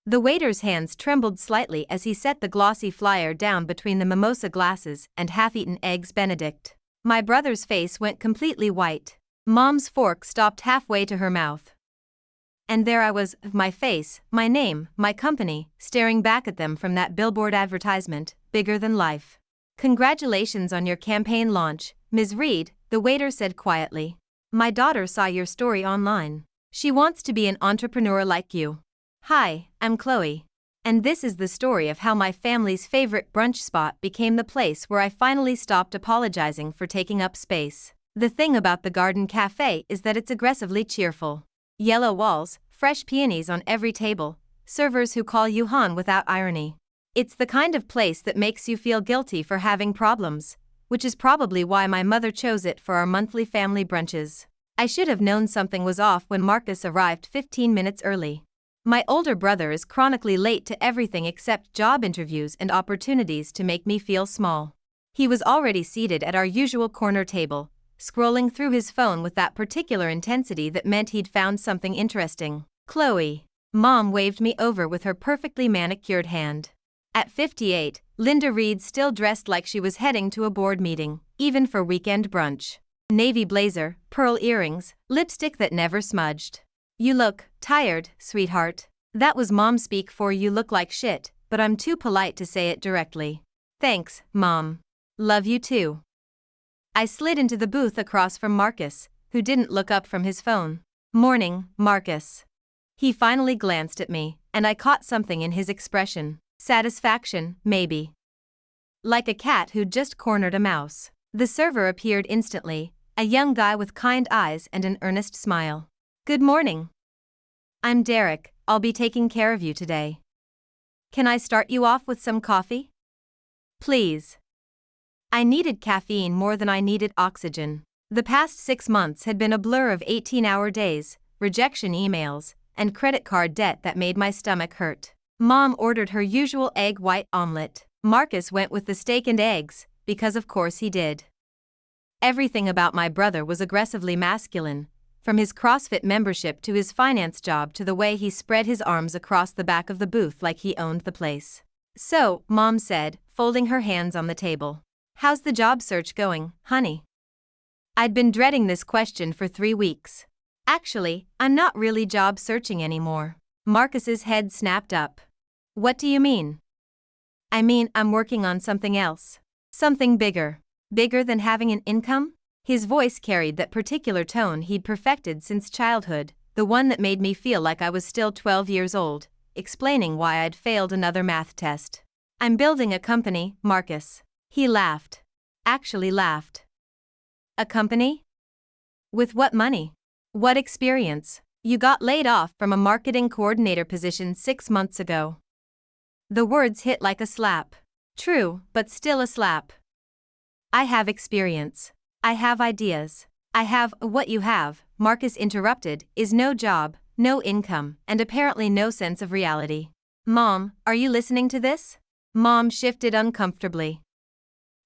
The waiter's hands trembled slightly as he set the glossy flyer down between the mimosa glasses and half-eaten eggs Benedict. My brother's face went completely white. Mom's fork stopped halfway to her mouth. And there I was, my face, my name, my company, staring back at them from that Billboard advertisement, bigger than life. "Congratulations on your campaign launch, Ms. Reed," the waiter said quietly. "My daughter saw your story online. She wants to be an entrepreneur like you." "Hi, I'm Chloe. And this is the story of how my family's favorite brunch spot became the place where I finally stopped apologizing for taking up space. The thing about the Garden Cafe is that it's aggressively cheerful. Yellow walls, fresh peonies on every table, servers who call you hon without irony. It's the kind of place that makes you feel guilty for having problems, which is probably why my mother chose it for our monthly family brunches. I should have known something was off when Marcus arrived 15 minutes early. My older brother is chronically late to everything except job interviews and opportunities to make me feel small. He was already seated at our usual corner table, scrolling through his phone with that particular intensity that meant he'd found something interesting. "Chloe." Mom waved me over with her perfectly manicured hand. At 58, Linda Reed still dressed like she was heading to a board meeting, even for weekend brunch. Navy blazer, pearl earrings, lipstick that never smudged. "You look tired, sweetheart." That was Mom speak for "you look like shit," but I'm too polite to say it directly. "Thanks, Mom. Love you too." I slid into the booth across from Marcus, who didn't look up from his phone. "Morning, Marcus." He finally glanced at me, and I caught something in his expression. Satisfaction, maybe. Like a cat who'd just cornered a mouse. The server appeared instantly, a young guy with kind eyes and an earnest smile. "Good morning. I'm Derek, I'll be taking care of you today. Can I start you off with some coffee? Please." I needed caffeine more than I needed oxygen. The past 6 months had been a blur of 18-hour days, rejection emails, and credit card debt that made my stomach hurt. Mom ordered her usual egg white omelet. Marcus went with the steak and eggs, because of course he did. Everything about my brother was aggressively masculine, from his CrossFit membership to his finance job to the way he spread his arms across the back of the booth like he owned the place. "So," Mom said, folding her hands on the table. "How's the job search going, honey?" I'd been dreading this question for 3 weeks. "Actually, I'm not really job searching anymore." Marcus's head snapped up. "What do you mean?" "I mean, I'm working on something else. Something bigger. Bigger than having an income?" His voice carried that particular tone he'd perfected since childhood, the one that made me feel like I was still 12 years old, explaining why I'd failed another math test. "I'm building a company, Marcus." He laughed. Actually laughed. "A company? With what money? What experience? You got laid off from a marketing coordinator position 6 months ago." The words hit like a slap. True, but still a slap. "I have experience. I have ideas. I have what you have," Marcus interrupted, "is no job, no income, and apparently no sense of reality." "Mom, are you listening to this?" Mom shifted uncomfortably.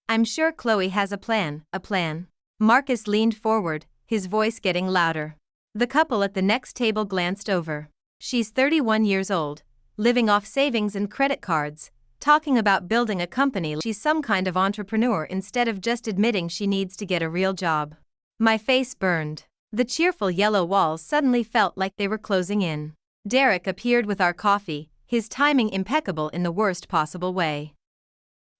"I'm sure Chloe has a plan, a plan." Marcus leaned forward, his voice getting louder. The couple at the next table glanced over. "She's 31 years old, living off savings and credit cards, talking about building a company. She's some kind of entrepreneur instead of just admitting she needs to get a real job." My face burned. The cheerful yellow walls suddenly felt like they were closing in. Derek appeared with our coffee, his timing impeccable in the worst possible way.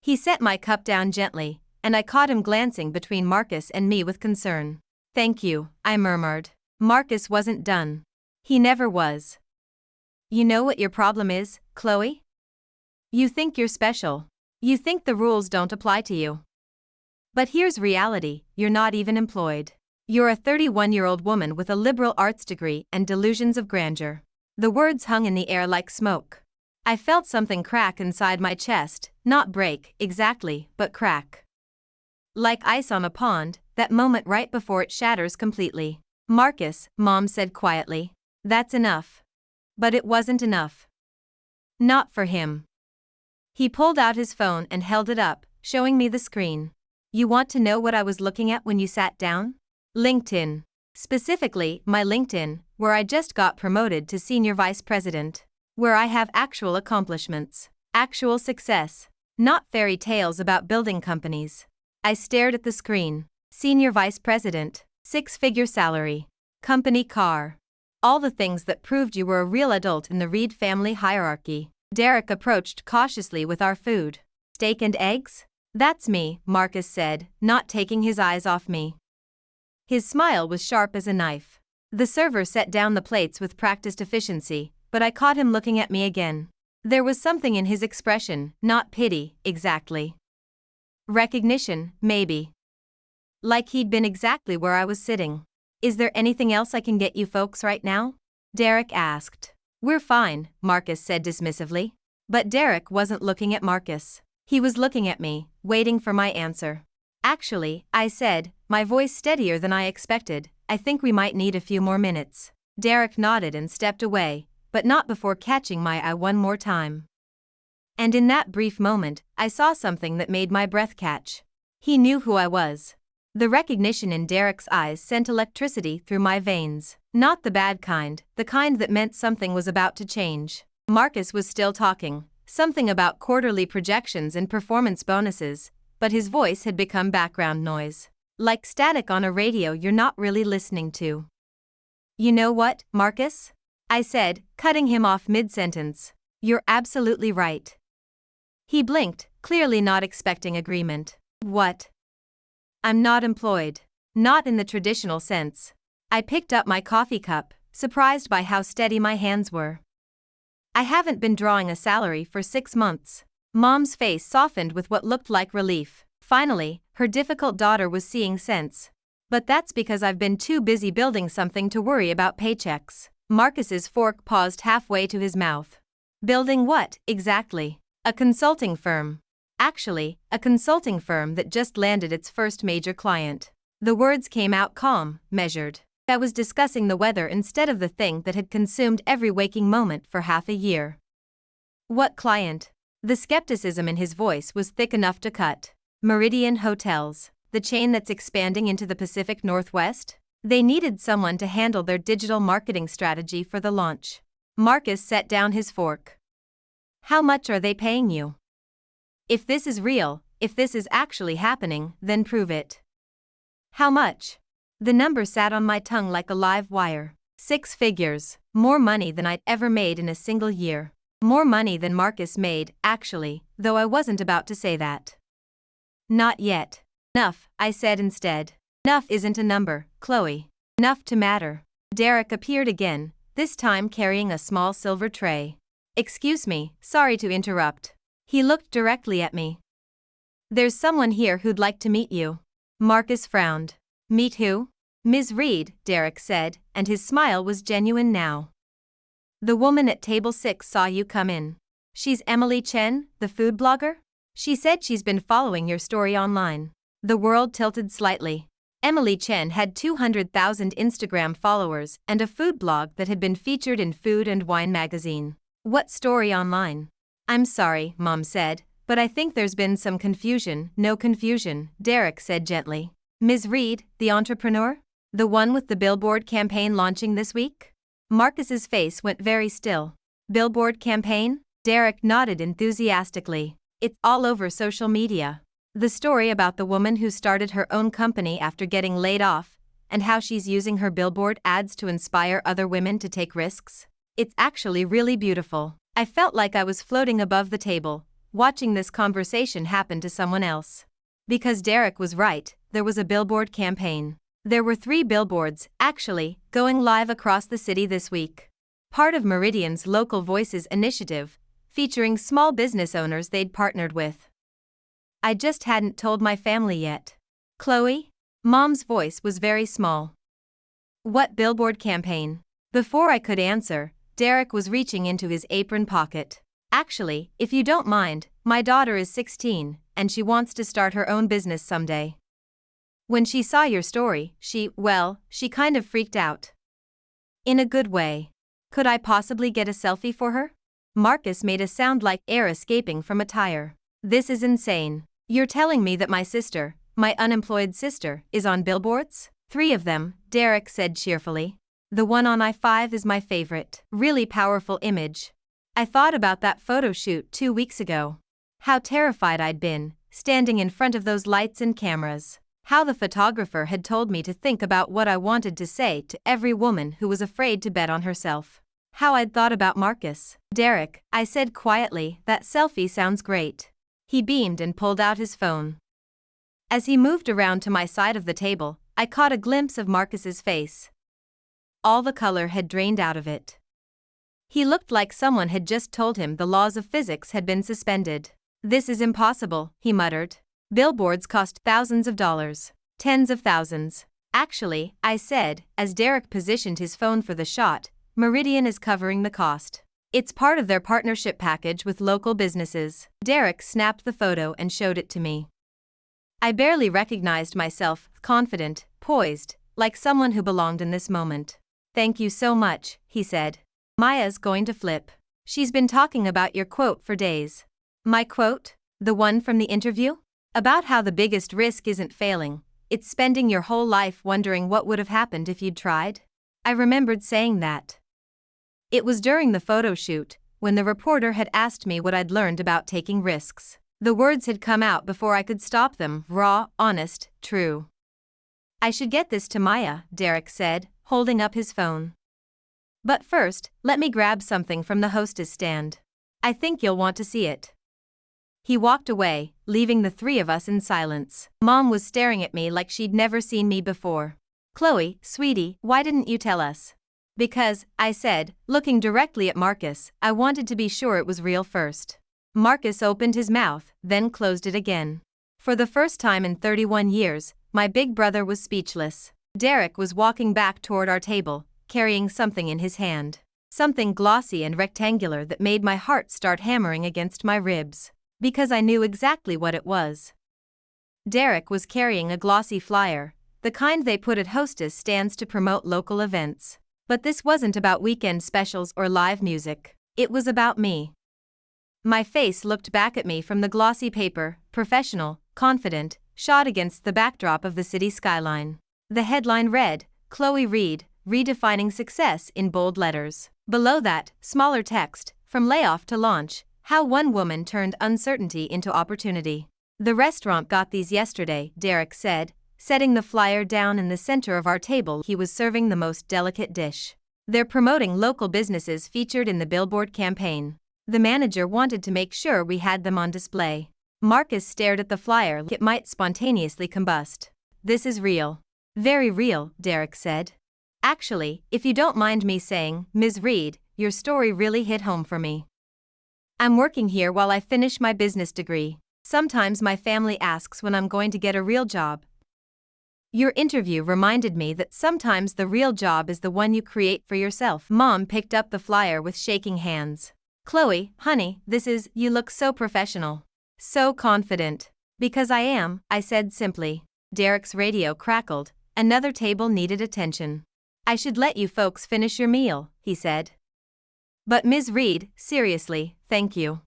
He set my cup down gently, and I caught him glancing between Marcus and me with concern. "Thank you," I murmured. Marcus wasn't done. He never was. "You know what your problem is, Chloe? You think you're special. You think the rules don't apply to you. But here's reality, you're not even employed. You're a 31-year-old woman with a liberal arts degree and delusions of grandeur." The words hung in the air like smoke. I felt something crack inside my chest, not break, exactly, but crack. Like ice on a pond, that moment right before it shatters completely. "Marcus," Mom said quietly, "that's enough." But it wasn't enough. Not for him. He pulled out his phone and held it up, showing me the screen. "You want to know what I was looking at when you sat down?" LinkedIn. Specifically, my LinkedIn, where I just got promoted to senior vice president. Where I have actual accomplishments, actual success, not fairy tales about building companies. I stared at the screen. Senior vice president, 6-figure salary, company car. All the things that proved you were a real adult in the Reed family hierarchy. Derek approached cautiously with our food. Steak and eggs? That's me, Marcus said, not taking his eyes off me. His smile was sharp as a knife. The server set down the plates with practiced efficiency, but I caught him looking at me again. There was something in his expression, not pity, exactly. Recognition, maybe. Like he'd been exactly where I was sitting. Is there anything else I can get you folks right now? Derek asked. We're fine, Marcus said dismissively. But Derek wasn't looking at Marcus. He was looking at me, waiting for my answer. Actually, I said, my voice steadier than I expected, I think we might need a few more minutes. Derek nodded and stepped away, but not before catching my eye one more time. And in that brief moment, I saw something that made my breath catch. He knew who I was. The recognition in Derek's eyes sent electricity through my veins. Not the bad kind, the kind that meant something was about to change. Marcus was still talking, something about quarterly projections and performance bonuses, but his voice had become background noise. Like static on a radio you're not really listening to. You know what, Marcus? I said, cutting him off mid-sentence. You're absolutely right. He blinked, clearly not expecting agreement. What? I'm not employed. Not in the traditional sense. I picked up my coffee cup, surprised by how steady my hands were. I haven't been drawing a salary for 6 months. Mom's face softened with what looked like relief. Finally, her difficult daughter was seeing sense. But that's because I've been too busy building something to worry about paychecks. Marcus's fork paused halfway to his mouth. Building what, exactly? A consulting firm. Actually, a consulting firm that just landed its first major client. The words came out calm, measured. I was discussing the weather instead of the thing that had consumed every waking moment for half a year. What client? The skepticism in his voice was thick enough to cut. Meridian Hotels, the chain that's expanding into the Pacific Northwest? They needed someone to handle their digital marketing strategy for the launch. Marcus set down his fork. How much are they paying you? If this is real, if this is actually happening, then prove it. How much? The number sat on my tongue like a live wire. 6 figures, more money than I'd ever made in a single year. More money than Marcus made, actually, though I wasn't about to say that. Not yet. Enough, I said instead. Enough isn't a number, Chloe. Enough to matter. Derek appeared again, this time carrying a small silver tray. Excuse me, sorry to interrupt. He looked directly at me. There's someone here who'd like to meet you. Marcus frowned. Meet who? Ms. Reed, Derek said, and his smile was genuine now. The woman at table 6 saw you come in. She's Emily Chen, the food blogger? She said she's been following your story online. The world tilted slightly. Emily Chen had 200,000 Instagram followers and a food blog that had been featured in Food and Wine magazine. What story online? I'm sorry, Mom said, but I think there's been some confusion. No confusion, Derek said gently. Ms. Reed, the entrepreneur? The one with the Billboard campaign launching this week? Marcus's face went very still. Billboard campaign? Derek nodded enthusiastically. It's all over social media. The story about the woman who started her own company after getting laid off, and how she's using her billboard ads to inspire other women to take risks. It's actually really beautiful. I felt like I was floating above the table, watching this conversation happen to someone else. Because Derek was right, there was a billboard campaign. There were 3 billboards, actually, going live across the city this week. Part of Meridian's Local Voices initiative, featuring small business owners they'd partnered with. I just hadn't told my family yet. Chloe? Mom's voice was very small. What billboard campaign? Before I could answer, Derek was reaching into his apron pocket. Actually, if you don't mind, my daughter is 16, and she wants to start her own business someday. When she saw your story, she kind of freaked out. In a good way. Could I possibly get a selfie for her? Marcus made a sound like air escaping from a tire. This is insane. You're telling me that my sister, my unemployed sister, is on billboards? 3 of them, Derek said cheerfully. The one on I-5 is my favorite. Really powerful image. I thought about that photo shoot 2 weeks ago. How terrified I'd been, standing in front of those lights and cameras. How the photographer had told me to think about what I wanted to say to every woman who was afraid to bet on herself. How I'd thought about Marcus. Derek, I said quietly, that selfie sounds great. He beamed and pulled out his phone. As he moved around to my side of the table, I caught a glimpse of Marcus's face. All the color had drained out of it. He looked like someone had just told him the laws of physics had been suspended. "This is impossible," he muttered. "Billboards cost thousands of dollars. Tens of thousands." "Actually," I said, as Derek positioned his phone for the shot, "Meridian is covering the cost. It's part of their partnership package with local businesses." Derek snapped the photo and showed it to me. I barely recognized myself, confident, poised, like someone who belonged in this moment. "Thank you so much," he said. "Maya's going to flip. She's been talking about your quote for days." "My quote? The one from the interview? About how the biggest risk isn't failing, it's spending your whole life wondering what would have happened if you'd tried?" I remembered saying that. It was during the photo shoot, when the reporter had asked me what I'd learned about taking risks. The words had come out before I could stop them, raw, honest, true. "I should get this to Maya," Derek said, holding up his phone. "But first, let me grab something from the hostess stand. I think you'll want to see it." He walked away, leaving the three of us in silence. Mom was staring at me like she'd never seen me before. "Chloe, sweetie, why didn't you tell us?" "Because," I said, looking directly at Marcus, "I wanted to be sure it was real first." Marcus opened his mouth, then closed it again. For the first time in 31 years, my big brother was speechless. Derek was walking back toward our table, carrying something in his hand. Something glossy and rectangular that made my heart start hammering against my ribs. Because I knew exactly what it was. Derek was carrying a glossy flyer, the kind they put at hostess stands to promote local events. But this wasn't about weekend specials or live music. It was about me. My face looked back at me from the glossy paper, professional, confident, shot against the backdrop of the city skyline. The headline read, "Chloe Reed, Redefining Success," in bold letters. Below that, smaller text, "From layoff to launch, how one woman turned uncertainty into opportunity." "The restaurant got these yesterday," Derek said, setting the flyer down in the center of our table. He was serving the most delicate dish. "They're promoting local businesses featured in the Billboard campaign. The manager wanted to make sure we had them on display." Marcus stared at the flyer like it might spontaneously combust. "This is real." "Very real," Derek said. "Actually, if you don't mind me saying, Ms. Reed, your story really hit home for me. I'm working here while I finish my business degree. Sometimes my family asks when I'm going to get a real job. Your interview reminded me that sometimes the real job is the one you create for yourself." Mom picked up the flyer with shaking hands. "Chloe, honey, you look so professional. So confident." "Because I am," I said simply. Derek's radio crackled. Another table needed attention. "I should let you folks finish your meal," he said. "But Ms. Reed, seriously, thank you.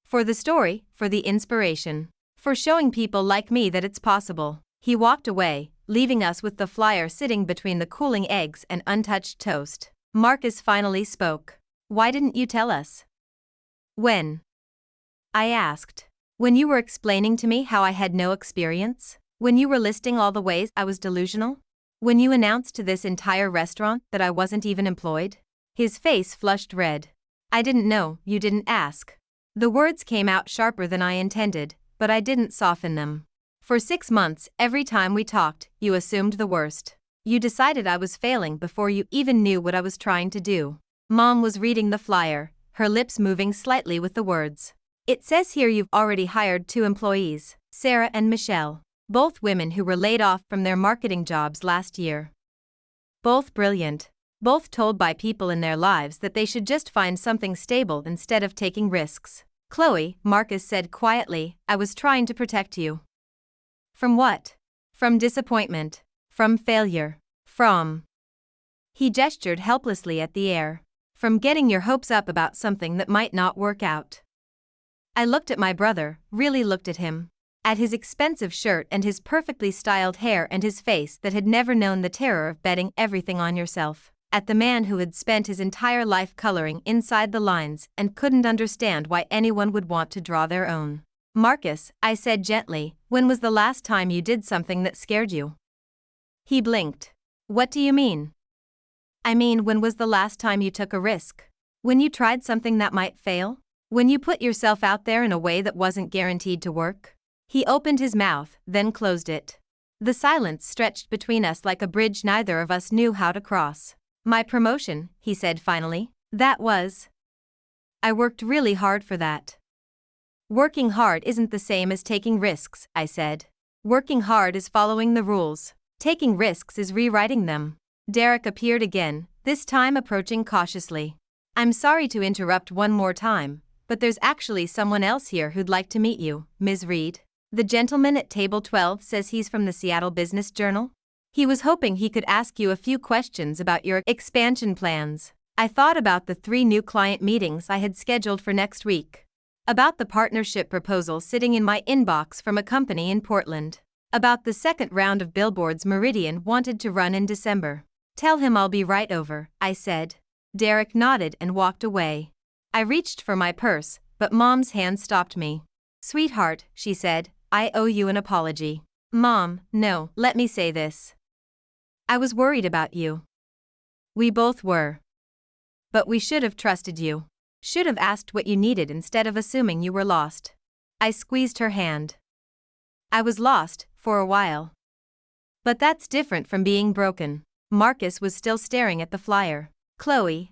For the story, for the inspiration. For showing people like me that it's possible." He walked away, leaving us with the flyer sitting between the cooling eggs and untouched toast. Marcus finally spoke. "Why didn't you tell us?" "When?" I asked. "When you were explaining to me how I had no experience? When you were listing all the ways I was delusional? When you announced to this entire restaurant that I wasn't even employed?" His face flushed red. "I didn't know, you didn't ask." The words came out sharper than I intended, but I didn't soften them. "For 6 months, every time we talked, you assumed the worst. You decided I was failing before you even knew what I was trying to do." Mom was reading the flyer, her lips moving slightly with the words. "It says here you've already hired 2 employees, Sarah and Michelle. Both women who were laid off from their marketing jobs last year. Both brilliant. Both told by people in their lives that they should just find something stable instead of taking risks." "Chloe," Marcus said quietly, "I was trying to protect you." "From what?" "From disappointment. From failure. From..." He gestured helplessly at the air. "From getting your hopes up about something that might not work out." I looked at my brother, really looked at him. At his expensive shirt and his perfectly styled hair and his face that had never known the terror of betting everything on yourself. at the man who had spent his entire life coloring inside the lines and couldn't understand why anyone would want to draw their own. Marcus, I said gently, when was the last time you did something that scared you? He blinked. What do you mean? I mean, when was the last time you took a risk? When you tried something that might fail? When you put yourself out there in a way that wasn't guaranteed to work? He opened his mouth, then closed it. The silence stretched between us like a bridge neither of us knew how to cross. My promotion, he said finally, that was. I worked really hard for that. Working hard isn't the same as taking risks, I said. Working hard is following the rules. Taking risks is rewriting them. Derek appeared again, this time approaching cautiously. I'm sorry to interrupt one more time, but there's actually someone else here who'd like to meet you, Ms. Reed. The gentleman at table 12 says he's from the Seattle Business Journal. He was hoping he could ask you a few questions about your expansion plans. I thought about the 3 new client meetings I had scheduled for next week. About the partnership proposal sitting in my inbox from a company in Portland. About the second round of Billboard's Meridian wanted to run in December. Tell him I'll be right over, I said. Derek nodded and walked away. I reached for my purse, but Mom's hand stopped me. Sweetheart, she said, I owe you an apology. Mom, no, let me say this. I was worried about you. We both were. But we should have trusted you. Should have asked what you needed instead of assuming you were lost. I squeezed her hand. I was lost, for a while. But that's different from being broken. Marcus was still staring at the flyer. Chloe,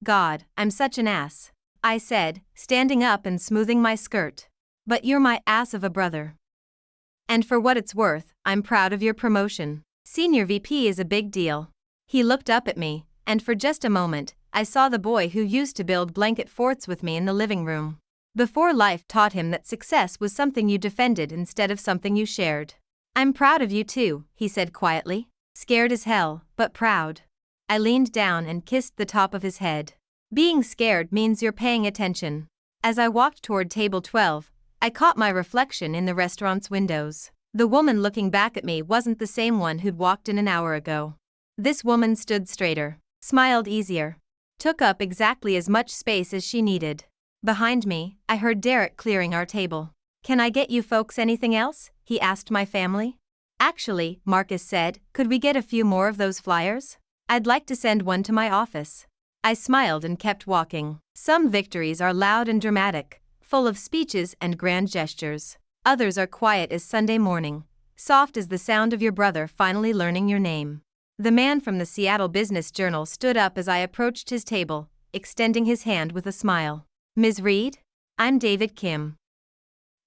God, I'm such an ass. I said, standing up and smoothing my skirt. But you're my ass of a brother. And for what it's worth, I'm proud of your promotion. Senior VP is a big deal. He looked up at me, and for just a moment, I saw the boy who used to build blanket forts with me in the living room. Before life taught him that success was something you defended instead of something you shared. I'm proud of you too, he said quietly. Scared as hell, but proud. I leaned down and kissed the top of his head. Being scared means you're paying attention. As I walked toward table 12, I caught my reflection in the restaurant's windows. The woman looking back at me wasn't the same one who'd walked in an hour ago. This woman stood straighter, smiled easier, took up exactly as much space as she needed. Behind me, I heard Derek clearing our table. Can I get you folks anything else? He asked my family. Actually, Marcus said, could we get a few more of those flyers? I'd like to send one to my office. I smiled and kept walking. Some victories are loud and dramatic, full of speeches and grand gestures. Others are quiet as Sunday morning, soft as the sound of your brother finally learning your name. The man from the Seattle Business Journal stood up as I approached his table, extending his hand with a smile. Ms. Reed? I'm David Kim.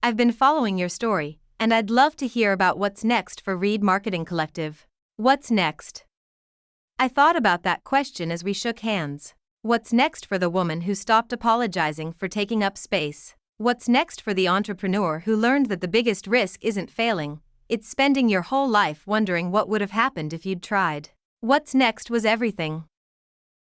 I've been following your story, and I'd love to hear about what's next for Reed Marketing Collective. What's next? I thought about that question as we shook hands. What's next for the woman who stopped apologizing for taking up space? What's next for the entrepreneur who learned that the biggest risk isn't failing, it's spending your whole life wondering what would have happened if you'd tried? What's next was everything.